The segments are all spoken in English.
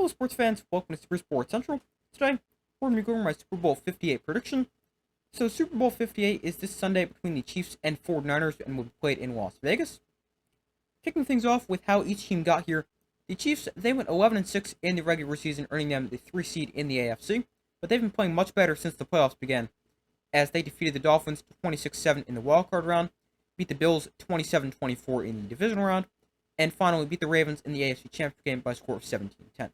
Hello, sports fans. Welcome to Super Sports Central. Today, we're going to be going over my Super Bowl 58 prediction. So, Super Bowl 58 is this Sunday between the Chiefs and 49ers and will be played in Las Vegas. Kicking things off with how each team got here. The Chiefs, they went 11-6 in the regular season, earning them the 3 seed in the AFC, but they've been playing much better since the playoffs began, as they defeated the Dolphins 26-7 in the wildcard round, beat the Bills 27-24 in the divisional round, and finally beat the Ravens in the AFC Championship game by a score of 17-10.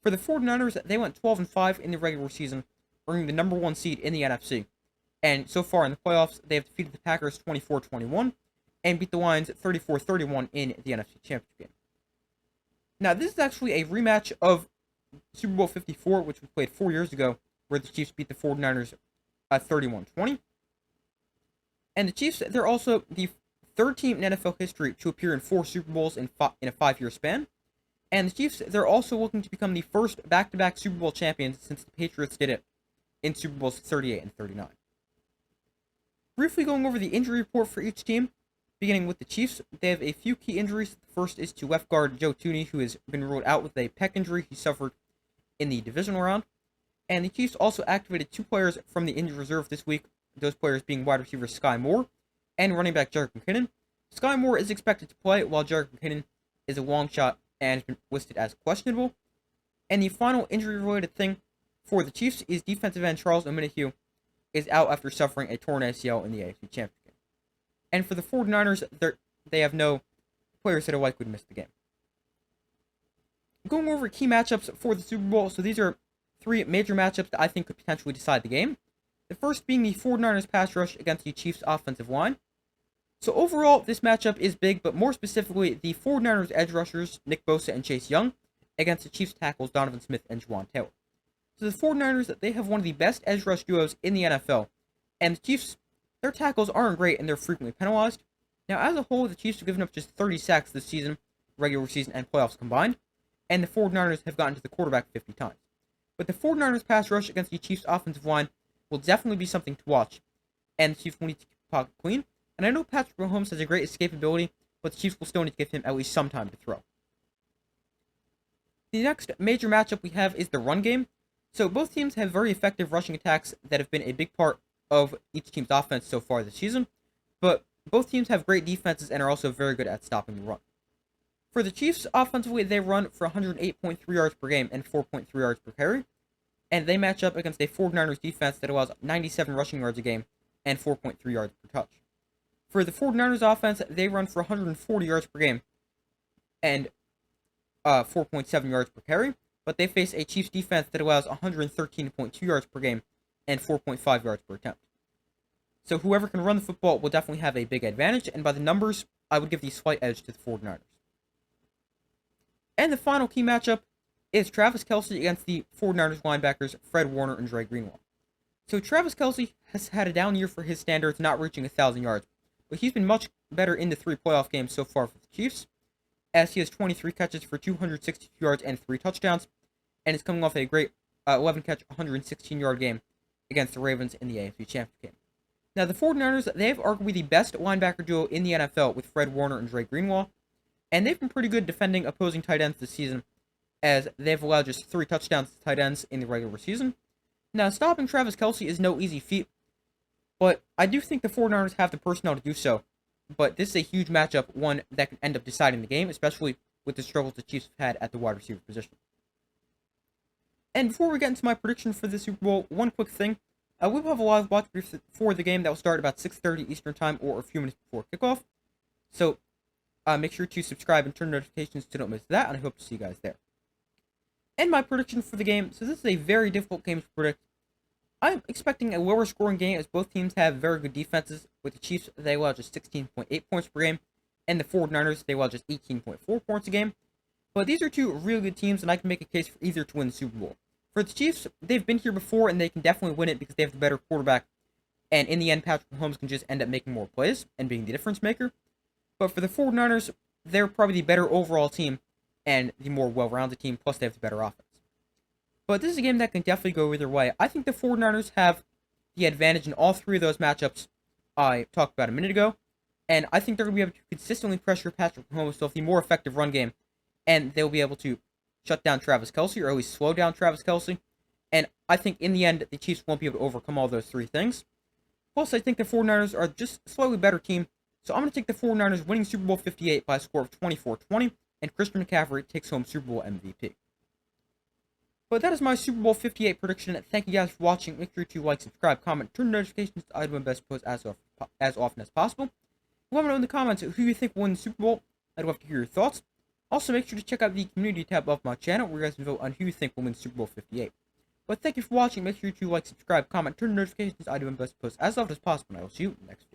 For the 49ers, they went 12-5 in the regular season, earning the number 1 seed in the NFC. And so far in the playoffs, they have defeated the Packers 24-21 and beat the Lions 34-31 in the NFC Championship game. Now, this is actually a rematch of Super Bowl 54, which we played 4 years ago, where the Chiefs beat the 49ers 31-20. And the Chiefs, they're also the third team in NFL history to appear in 4 Super Bowls in a 5-year span. And the Chiefs, they're also looking to become the first back-to-back Super Bowl champions since the Patriots did it in Super Bowls 38 and 39. Briefly going over the injury report for each team, beginning with the Chiefs, they have a few key injuries. The first is to left guard Joe Thuney, who has been ruled out with a pec injury he suffered in the divisional round. And the Chiefs also activated 2 players from the injured reserve this week, those players being wide receiver Sky Moore and running back Jerick McKinnon. Sky Moore is expected to play, while Jerick McKinnon is a long shot and has been listed as questionable. And the final injury-related thing for the Chiefs is defensive end Charles Omenihu is out after suffering a torn ACL in the AFC Championship game. And for the 49ers, they have no players that are likely to miss the game. Going over key matchups for the Super Bowl, so these are 3 major matchups that I think could potentially decide the game. The first being the 49ers pass rush against the Chiefs offensive line. So overall, this matchup is big, but more specifically, the 49ers edge rushers, Nick Bosa and Chase Young, against the Chiefs tackles, Donovan Smith and Juwan Taylor. So the 49ers, they have one of the best edge rush duos in the NFL, and the Chiefs, their tackles aren't great and they're frequently penalized. Now, as a whole, the Chiefs have given up just 30 sacks this season, regular season and playoffs combined, and the 49ers have gotten to the quarterback 50 times. But the 49ers pass rush against the Chiefs offensive line will definitely be something to watch, and the Chiefs will need to keep the pocket clean. And I know Patrick Mahomes has a great escapability, but the Chiefs will still need to give him at least some time to throw. The next major matchup we have is the run game. So both teams have very effective rushing attacks that have been a big part of each team's offense so far this season, but both teams have great defenses and are also very good at stopping the run. For the Chiefs, offensively, they run for 108.3 yards per game and 4.3 yards per carry, and they match up against a 49ers defense that allows 97 rushing yards a game and 4.3 yards per touch. For the 49ers offense, they run for 140 yards per game and 4.7 yards per carry, but they face a Chiefs defense that allows 113.2 yards per game and 4.5 yards per attempt. So whoever can run the football will definitely have a big advantage, and by the numbers, I would give the slight edge to the 49ers. And the final key matchup is Travis Kelce against the 49ers linebackers Fred Warner and Dre Greenlaw. So Travis Kelce has had a down year for his standards, not reaching 1,000 yards, but he's been much better in the 3 playoff games so far for the Chiefs, as he has 23 catches for 262 yards and 3 touchdowns, and is coming off a great 11-catch, 116-yard game against the Ravens in the AFC Championship game. Now, the 49ers, they have arguably the best linebacker duo in the NFL with Fred Warner and Dre Greenlaw, and they've been pretty good defending opposing tight ends this season, as they've allowed just 3 touchdowns to tight ends in the regular season. Now, stopping Travis Kelce is no easy feat, but I do think the 49ers have the personnel to do so. But this is a huge matchup, one that can end up deciding the game, especially with the struggles the Chiefs have had at the wide receiver position. And before we get into my prediction for the Super Bowl, one quick thing. We will have a live watch brief for the game that will start about 6:30 Eastern Time or a few minutes before kickoff. So make sure to subscribe and turn notifications to don't miss that, and I hope to see you guys there. And my prediction for the game. So this is a very difficult game to predict. I'm expecting a lower scoring game as both teams have very good defenses. With the Chiefs, they allow just 16.8 points per game, and the 49ers, they allow just 18.4 points a game. But these are 2 really good teams, and I can make a case for either to win the Super Bowl. For the Chiefs, they've been here before, and they can definitely win it because they have the better quarterback. And in the end, Patrick Mahomes can just end up making more plays and being the difference maker. But for the 49ers, they're probably the better overall team and the more well-rounded team, plus they have the better offense. But this is a game that can definitely go either way. I think the 49ers have the advantage in all 3 of those matchups I talked about a minute ago. And I think they're going to be able to consistently pressure Patrick Mahomes to have the more effective run game. And they'll be able to shut down Travis Kelce or at least slow down Travis Kelce. And I think in the end, the Chiefs won't be able to overcome all those three things. Plus, I think the 49ers are just a slightly better team. So I'm going to take the 49ers winning Super Bowl 58 by a score of 24-20, and Christian McCaffrey takes home Super Bowl MVP. But that is my Super Bowl 58 prediction. Thank you guys for watching. Make sure to like, subscribe, comment, turn notifications to item best post as often as possible. Let me know in the comments who you think will win the Super Bowl. I'd love to hear your thoughts. Also, make sure to check out the community tab of my channel where you guys can vote on who you think will win Super Bowl 58. But thank you for watching. Make sure to like, subscribe, comment, turn notifications to item best post as often as possible. And I will see you next video.